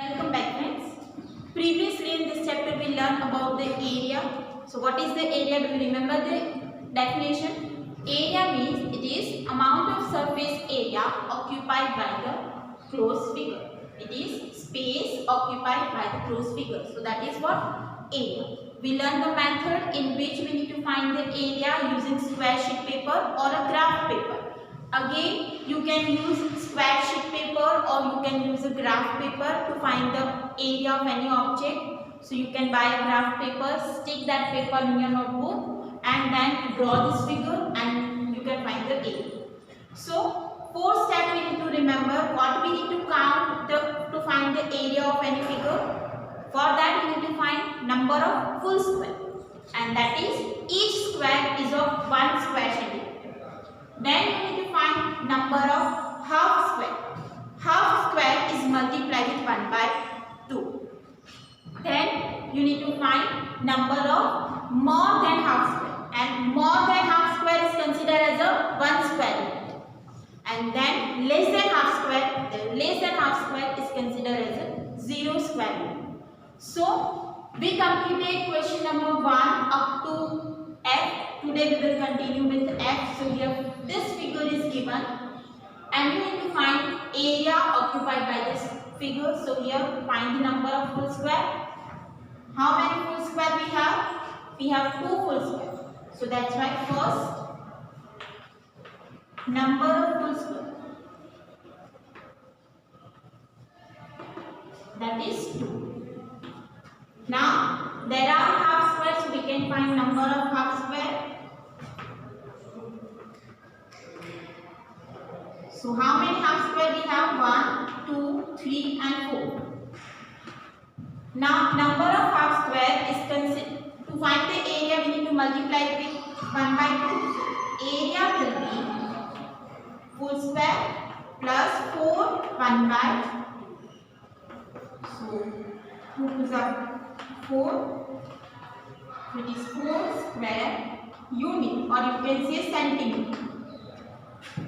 Welcome back, friends. Previously in this chapter we learned about the area. So what is the area? Do you remember the definition? Area means it is amount of surface area occupied by the closed figure. It is space occupied by the closed figure. So that is what area. We learned the method in which we need to find the area using square sheet paper or a graph paper. Again, you can use square sheet paper or you can use a graph paper to find the area of any object. So you can buy a graph paper, stick that paper in your notebook and then draw this figure and you can find the area. So, four steps we need to remember. What we need to count to find the area of any figure. For that we need to find number of full square, and that is each square is of 1 square centimeter. Then you need to find number of half square. Half square is multiplied with 1 by 2. Then you need to find number of more than half square, and more than half square is considered as a 1 square unit. And then less than half square, the less than half square is considered as a 0 square unit. So we completed question number 1 up to F. Today we will continue with F. So here this figure is given and you need to find area occupied by this figure. So here find the number of full square. How many full square we have? We have 2 full square. So that's why first number of full square, that is 2. Now there are half squares, so we can find number of half square. So how many half square we have? 1, 2, 3 and 4. Now number of half square is considered. To find the area we need to multiply it with 1 by 2. Area will be full square plus 4 1 by. So 2 is up 4. So it is 4 square unit, or you can say centimeter.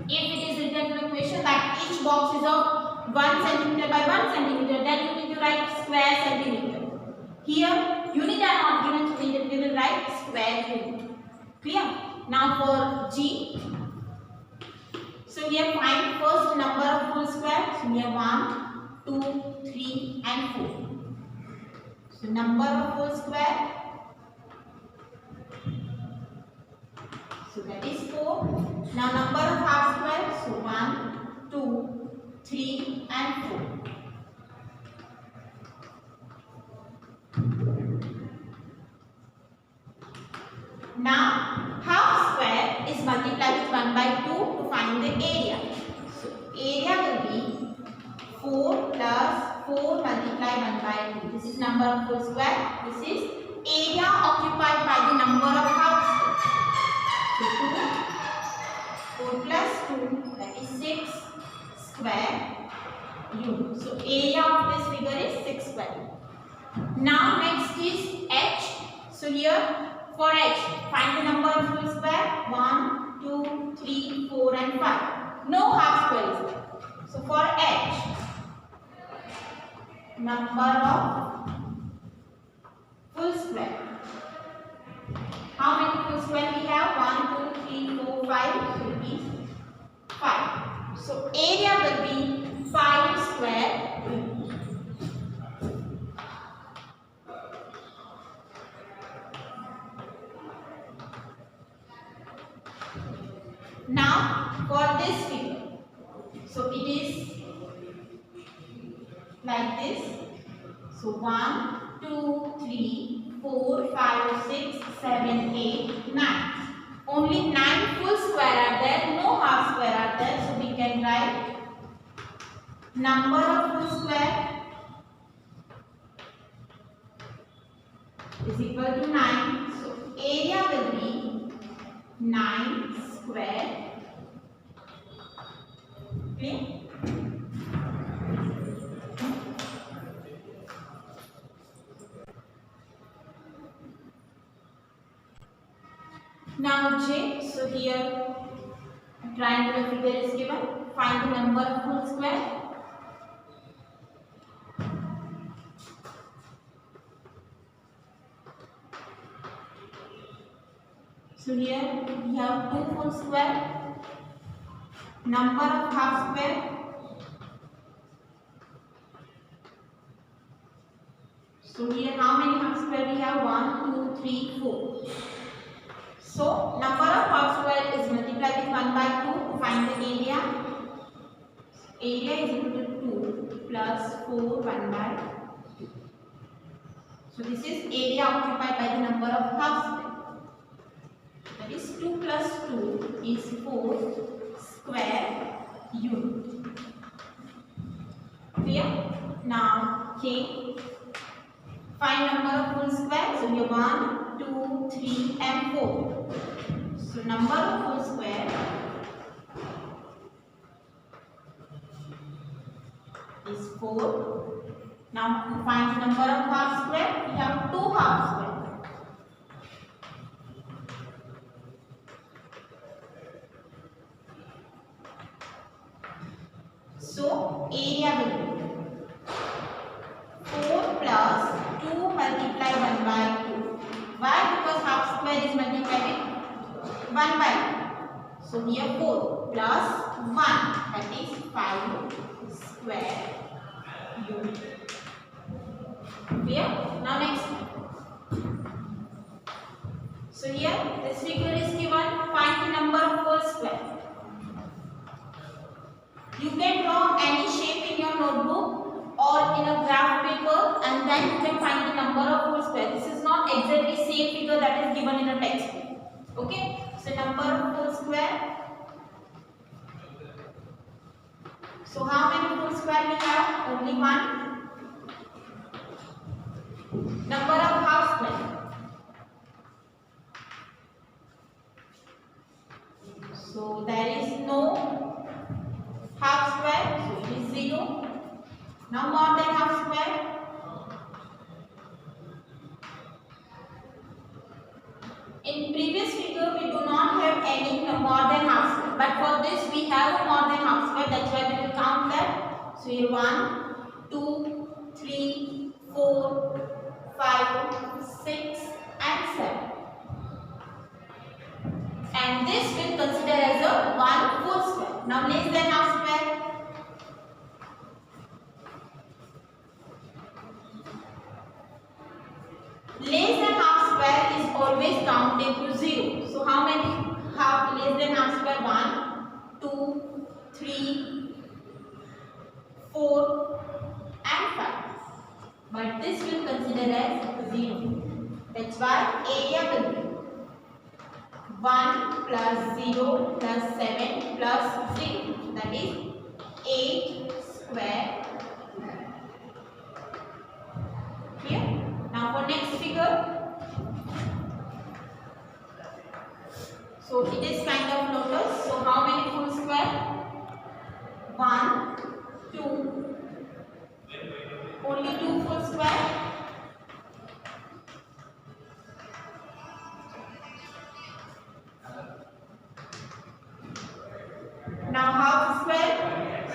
If it is written in the question that each box is of 1 centimeter by 1 centimeter, then you need to write square centimeter. Here unit are not given, so we will write square unit. Clear? Now for G. So here find first number of full square. So here 1, 2, 3 and 4. So number of full square. So that is 4. Now number of half square. So 1, 2, 3 and 4. Now half square is multiplied with 1 by 2 to find the area. So area will be 4 plus 4 multiplied 1 by 2. This is number of full square. This is area occupied by the number of half square. So 4 plus 2, that is 6 square unit. So area of this figure is 6 square. Now next is H. So here for H, find the number of full square. 1, 2, 3, 4 and 5. No half square is there. So for H, number of full square. How many full square we have? 1, 2, 3, 4, 5. So it is 5. So area will be 5 square. Now for this figure, so it is like this. So 1, 2, 3, 4, 5, 6, 7, 8, 9. Only 9 full square are there, no half square are there. So we can write number of full square is equal to 9. So area will be 9 square. Okay. Now J. So here a triangular figure is given. Find the number of full square. So here we have 2 full square, number of half square. So here how many half square we have? 1, 2, 3, 4. So number of half square is multiplied with 1 by 2 to find the area. Area is equal to 2 plus 4 1 by 2. So this is area occupied by the number of half square. That is 2 plus 2 is 4 square unit. Clear? Now okay. Find number of full square. So here 1, 2, 3 and 4. So number of full square is 4. Now to find the number of half square, we have 2 half square. So area will be 4 plus 2 multiplied 1 by 2. Why? Because half square is multiplied with 1 by 2. So here 4 plus 1, that is 5 square unit. Clear? Now next one. So here this figure is given. Find the number of full square. You can draw any shape in your notebook or in a graph paper, and then you can find the number of full square. This is not exactly same figure that is given in a textbook. Okay? So number of full square. So how many full square we have? Only one. Number of half square. So there is no half square, so it is 0. Now more than half square. In previous figure we do not have any more than half square, but for this we have a more than half square. That's why we will count that. So here 1, 2, 3, 4, 5, 6 and 7. And this will consider as a 1 full square. Now less than half square. Less than half square is always counted to 0. So how many half less than half square? 1, 2, 3, 4 and 5. But this will consider as 0. That's why area will be 1 plus 0 plus 7 plus 0. That is 8 square. Clear? Now for next figure. So it is kind of lotus. So how many full square? 1, 2. Only 2 full square. Now half square.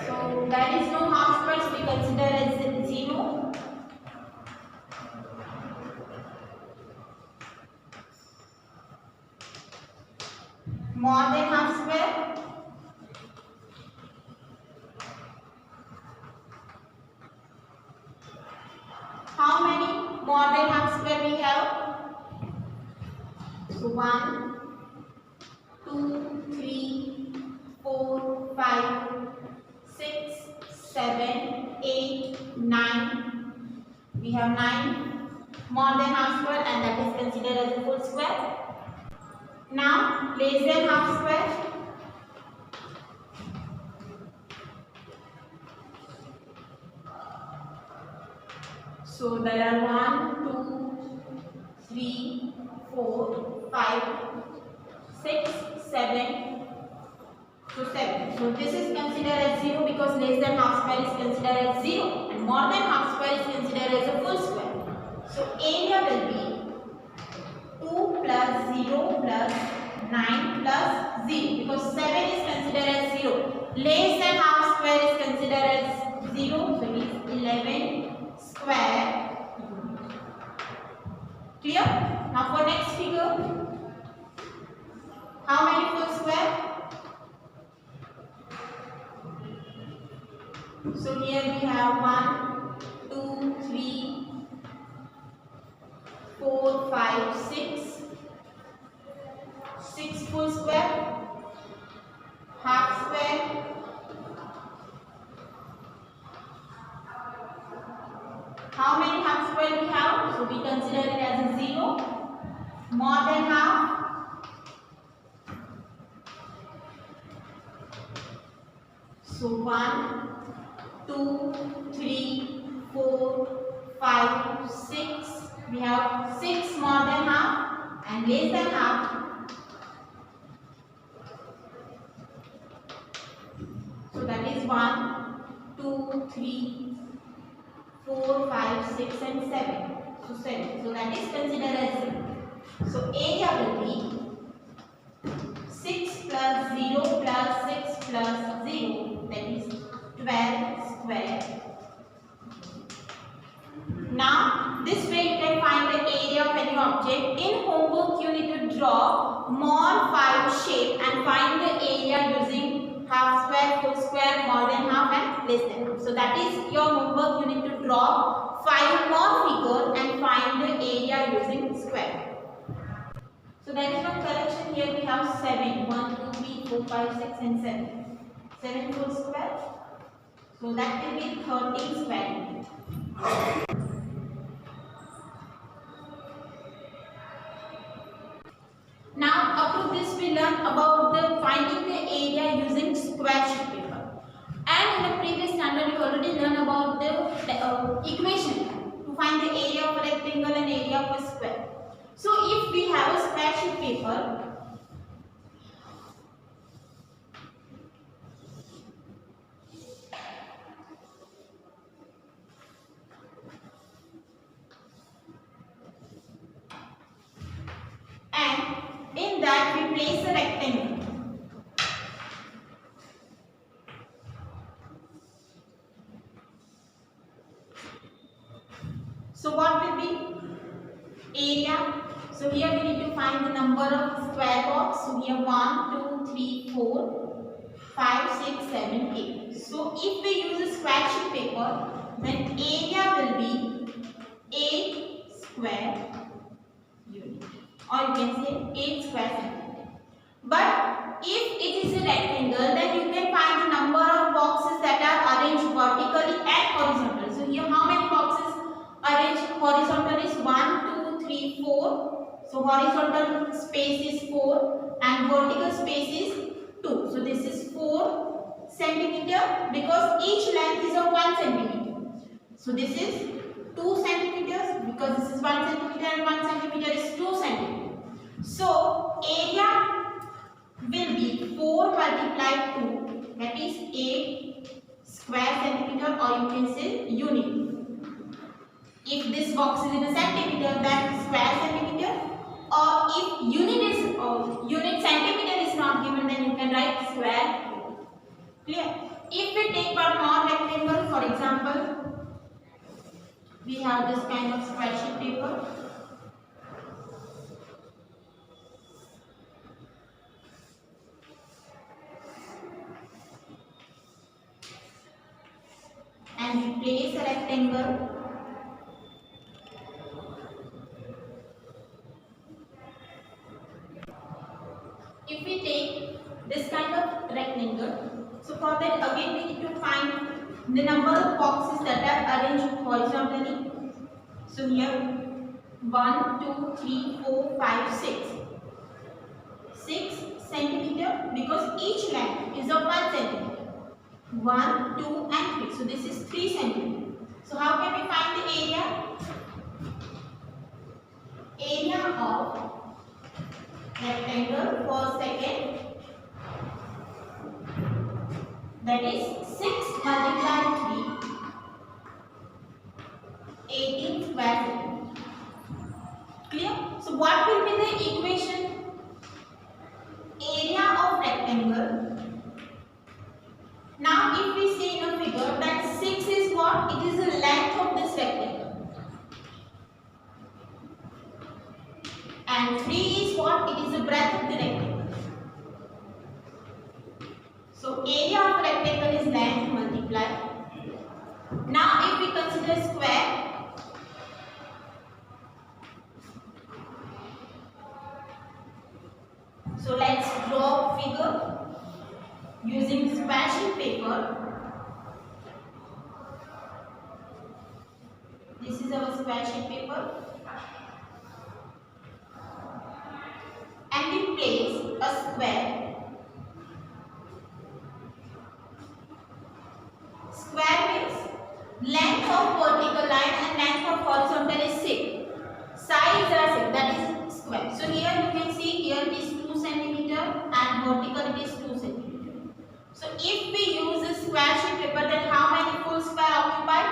So there is no half square, so we consider as 0. More than half square. How many more than half square we have? So 1, 2, 3, 4, 5, 6, 7, 8, 9. We have 9 more than half square, and that is considered as a full square. Now less than half square. So there are 1, 2, 3, 4, 5, 6, 7. So 7. So this is considered as 0 because less than half square is considered as 0 and more than half square is considered as a full square. So area will be 2 plus 0 plus 9 plus 0 because 7 is considered as 0. Less than half square is considered as 0. So it is 11 square. Clear? Now for next figure. So here we have 1, 2, 3, 4, 5, 6. 6 full square, half square, how many half square we have? So we consider it as a 0, more than half. So 1, 2, 3, 4, 5, 6. We have 6 more than half and less than half. So that is 1, 2, 3, 4, 5, 6 and 7. So 7. So that is considered as 0. So area will be 6 plus 0 plus 6 plus 0, that is 12 square. Now this way you can find the area of any object. In homework you need to draw more 5 shape and find the area using half square, full square, more than half and less than half. So that is your homework. You need to draw 5 more figures and find the area using square. So there is one correction here. We have 7. 1, 2, 3, 4, 5, 6 and 7. 7 full square. So that will be 13 square. Now up to this we learned about the finding the area using square sheet paper. And in the previous standard you already learned about the equation to find the area of a rectangle and area of a square. So if we have a square sheet paper, and in that we place a rectangle. So what will be area? So here we need to find the number of square box. So here 1, 2, 3, 4, 5, 6, 7, 8. So if we use a square sheet paper, then area will be 8 square unit, or you can say 8 square centimeter. But if it is a rectangle, then you can find the number of boxes that are arranged vertically and horizontal. So here how many boxes arranged horizontal is 1, 2, 3, 4. So horizontal space is 4 and vertical space is 2. So this is 4 centimeter because each length is of 1 centimeter. So this is 2 centimeters because this is 1 centimeter and 1 centimeter is 2 centimeter. So area will be 4 multiplied 2, that is 8 square centimeter, or you can say unit. If this box is in a centimeter, then square centimeter, or if unit centimeter is not given, then you can write square. Clear? If we take one more rectangle, for example, we have this kind of square sheet paper. And we place a rectangle. If we take this kind of rectangle, so for that again we need to find the number of boxes that are arranged horizontally. So here 1, 2, 3, 4, 5, 6. 6 centimeter because each length is of 1 centimeter. 1, 2 and 3. So this is 3 centimeter. So how can we find the area? Area of rectangle for second, that is 6 multiplied 3, 18 square centimeter. Clear? So what will be the equation? Area of rectangle. Now if we see in a figure that 6 is what? It is the length of this rectangle. And 3 is what? It is the breadth of the rectangle. So area of rectangle is length multiplied if we consider square, so let's draw figure using square sheet paper. This is our square sheet paper, and we place a square. Square means length of vertical line and length of horizontal is 6. Sides are 6, that is square. So here you can see, here it is 2 cm and vertical it is 2 cm. So if we use a square sheet paper, then how many full square occupied?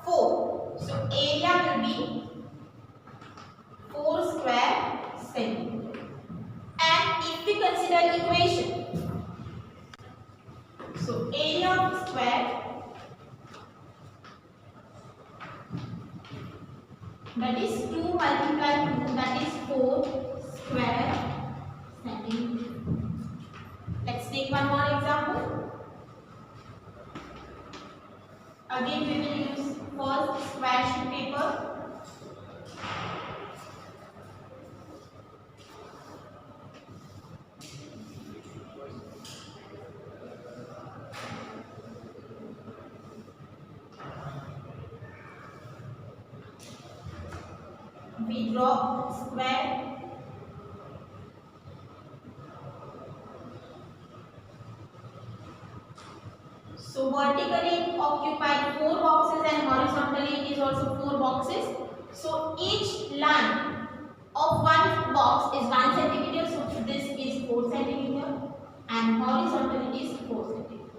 4. So area will be 4 square centimeter. And if we consider equation, so area of square, that is 2 multiplied 2, that is 4 square centimeter. Let's take one more example. Again we will use first square sheet paper. We draw square. So vertically it occupied 4 boxes and horizontally it is also 4 boxes. So each line of one box is 1 centimeter. So this is 4 centimeter and horizontal it is 4 centimeter.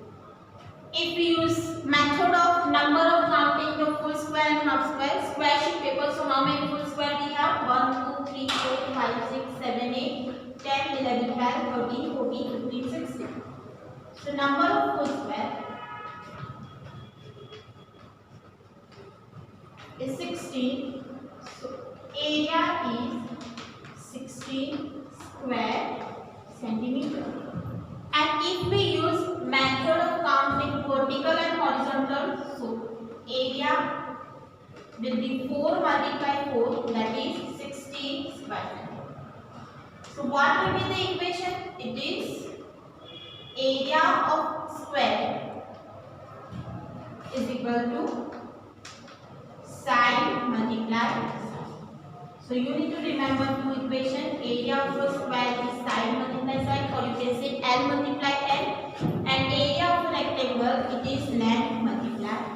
If we use method of number of counting the full square and half square, square sheet paper, so how many full square we have? 1, 2, 3, 4, 5, 6, 7, 8, 10, 11, 12, 13, 14, 15, 16. So number of full square is 16. So area is 16 square centimeter. And if we use method of counting vertical and horizontal, so area will be 4 multiplied 4, that is 16 square centimeter. So what will be the equation? It is area of square is equal to side multiplied side. So you need to remember two equations. Area of a square is side multiplied side, or you can say L multiply L, and area of a rectangle it is length multiplied